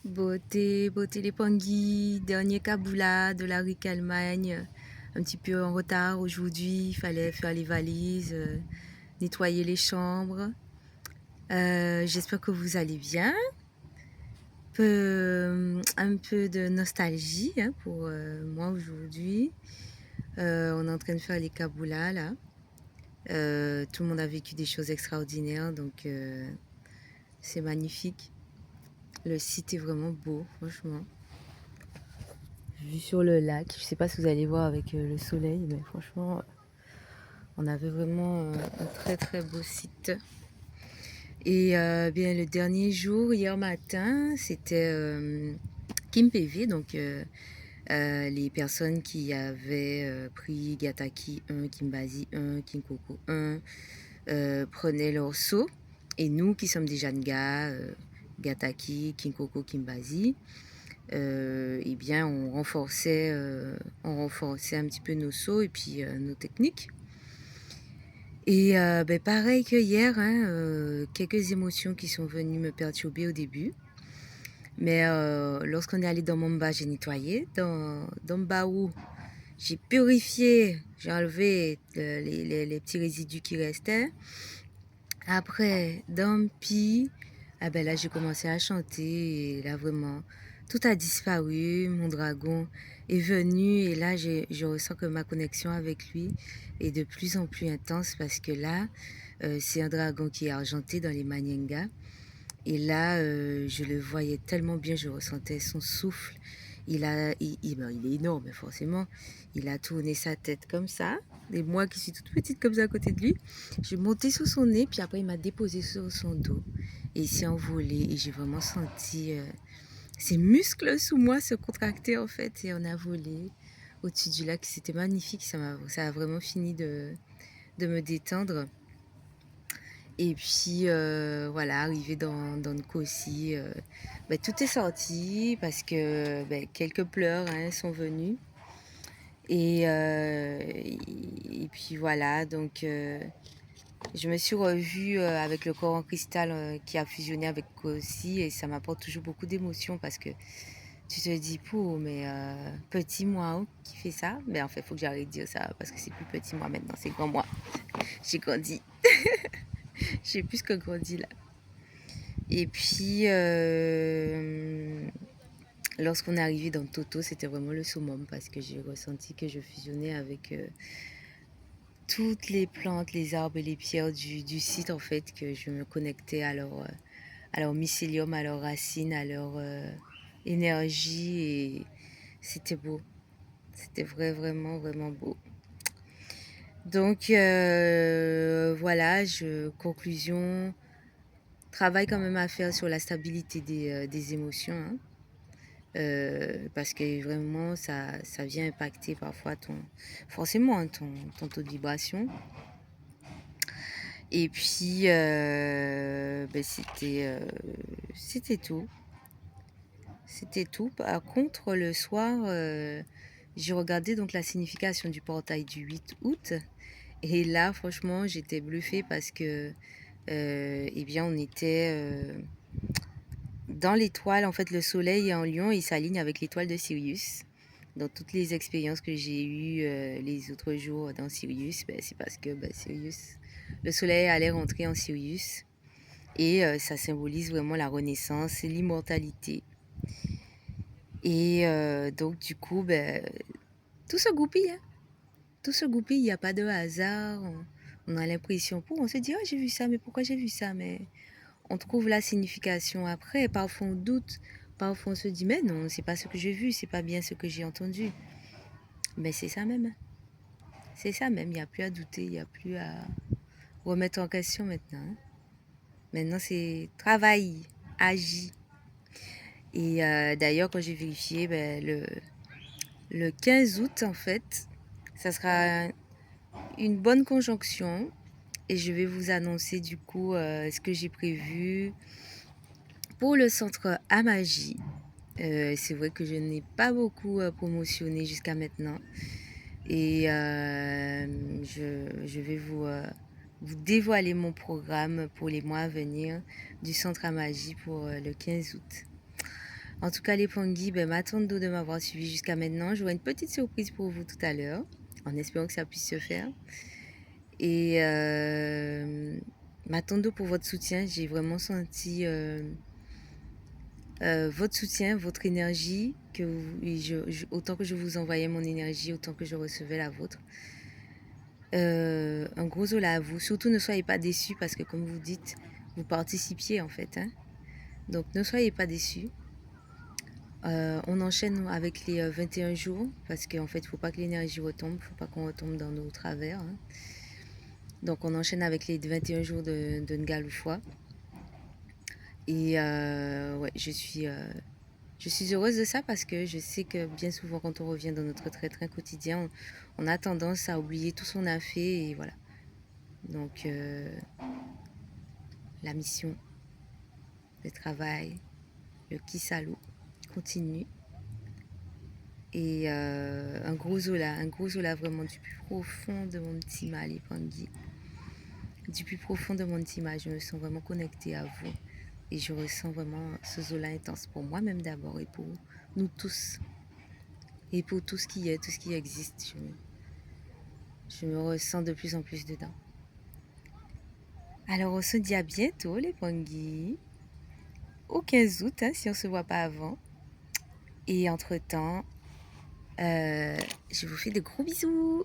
Beauté, beauté les Pangui, dernier Kaboula de la RIC Allemagne. Un petit peu en retard aujourd'hui, il fallait faire les valises, nettoyer les chambres. J'espère que vous allez bien. Un peu de nostalgie hein, pour moi aujourd'hui. On est en train de faire les Kaboula là. Tout le monde a vécu des choses extraordinaires, donc c'est magnifique. Le site est vraiment beau, franchement. Vue sur le lac. Je sais pas si vous allez voir avec le soleil, mais franchement, on avait vraiment un très très beau site. Et bien le dernier jour, hier matin, c'était Kim PV, donc les personnes qui avaient pris Gataki 1, Kimbazi 1, Kinkoko 1, prenaient leur seau. Et nous qui sommes des jeunes gars, Gataki, Kinkoko, Kimbazi, eh bien, on renforçait un petit peu nos sauts et puis nos techniques. Et ben, pareil que hier, hein, quelques émotions qui sont venues me perturber au début. Mais lorsqu'on est allé dans Mamba, j'ai nettoyé. Dans Mbaou, j'ai purifié, j'ai enlevé les petits résidus qui restaient. Après, dans Mpi, ah ben là, j'ai commencé à chanter et là, vraiment, tout a disparu. Mon dragon est venu et là, je ressens que ma connexion avec lui est de plus en plus intense parce que là, c'est un dragon qui est argenté dans les Manyengas. Et là, je le voyais tellement bien, je ressentais son souffle. Ben, il est énorme, forcément. Il a tourné sa tête comme ça. Et moi qui suis toute petite comme ça à côté de lui, je montais sur son nez, puis après il m'a déposé sur son dos. Et il s'est envolé et j'ai vraiment senti ses muscles sous moi se contracter en fait. Et on a volé au-dessus du lac. C'était magnifique, ça a vraiment fini de me détendre. Et puis voilà, arrivé dans Nkosi, ben, tout est sorti parce que ben, quelques pleurs hein, sont venus. Et puis voilà, donc je me suis revue avec le corps en cristal qui a fusionné avec Nkosi et ça m'apporte toujours beaucoup d'émotions parce que tu te dis, pour, mais petit moi qui fait ça, mais en fait, il faut que j'arrête de dire ça parce que c'est plus petit moi maintenant, c'est grand moi. J'ai grandi, j'ai plus que grandi là. Et puis, lorsqu'on est arrivé dans Toto, c'était vraiment le summum parce que j'ai ressenti que je fusionnais avec toutes les plantes, les arbres et les pierres du site, en fait, que je me connectais à leur mycélium, à leurs racines, à leur énergie. Et c'était beau. C'était vraiment, vraiment beau. Donc, voilà, conclusion, travail quand même à faire sur la stabilité des émotions, hein. Parce que vraiment, ça vient impacter parfois forcément, hein, ton taux de vibration. Et puis, ben, c'était tout. C'était tout. Par contre, le soir, j'ai regardé donc la signification du portail du 8 août. Et là, franchement, j'étais bluffée parce que, eh bien, on était dans l'étoile. En fait, le soleil est en lion et il s'aligne avec l'étoile de Sirius. Dans toutes les expériences que j'ai eues les autres jours dans Sirius, ben, c'est parce que ben, Sirius, le soleil allait rentrer en Sirius et ça symbolise vraiment la renaissance et l'immortalité. Et donc du coup, ben, tout se goupille, hein. Tout se goupille, il n'y a pas de hasard. On a l'impression, on se dit, oh, j'ai vu ça, mais pourquoi j'ai vu ça? Mais on trouve la signification après. Parfois on doute, parfois on se dit, mais non, c'est pas ce que j'ai vu, c'est pas bien ce que j'ai entendu. Mais c'est ça même. C'est ça même, il n'y a plus à douter, il n'y a plus à remettre en question maintenant, hein. Maintenant, c'est travail, agis. Et d'ailleurs, quand j'ai vérifié, ben, le 15 août, en fait, ça sera une bonne conjonction. Et je vais vous annoncer du coup ce que j'ai prévu pour le centre Amagie. C'est vrai que je n'ai pas beaucoup promotionné jusqu'à maintenant. Et je vais vous dévoiler mon programme pour les mois à venir du centre à magie pour le 15 août. En tout cas, les Pangui, ben, m'attendre de m'avoir suivi jusqu'à maintenant. J'aurai une petite surprise pour vous tout à l'heure, en espérant que ça puisse se faire. Et m'attendre pour votre soutien. J'ai vraiment senti votre soutien, votre énergie, que autant que je vous envoyais mon énergie, autant que je recevais la vôtre. Un gros zola à vous. Surtout, ne soyez pas déçus parce que, comme vous dites, vous participiez en fait. Hein. Donc, ne soyez pas déçus. On enchaîne avec les 21 jours parce qu'en fait, il ne faut pas que l'énergie retombe, il ne faut pas qu'on retombe dans nos travers. Hein. Donc, on enchaîne avec les 21 jours de Ngaloufoua. Et ouais, je suis heureuse de ça parce que je sais que bien souvent, quand on revient dans notre train quotidien, on a tendance à oublier tout ce qu'on a fait et voilà. Donc, la mission, le travail, le kisalou continue. Et un gros zola vraiment du plus profond de mon petit mal, les Pangui. Du plus profond de mon petit mal, je me sens vraiment connectée à vous. Et je ressens vraiment ce zola intense pour moi-même d'abord et pour nous tous. Et pour tout ce qui est, tout ce qui existe. Je me ressens de plus en plus dedans. Alors on se dit à bientôt les Pangui. Au 15 août, hein, si on ne se voit pas avant. Et entre-temps, je vous fais de gros bisous.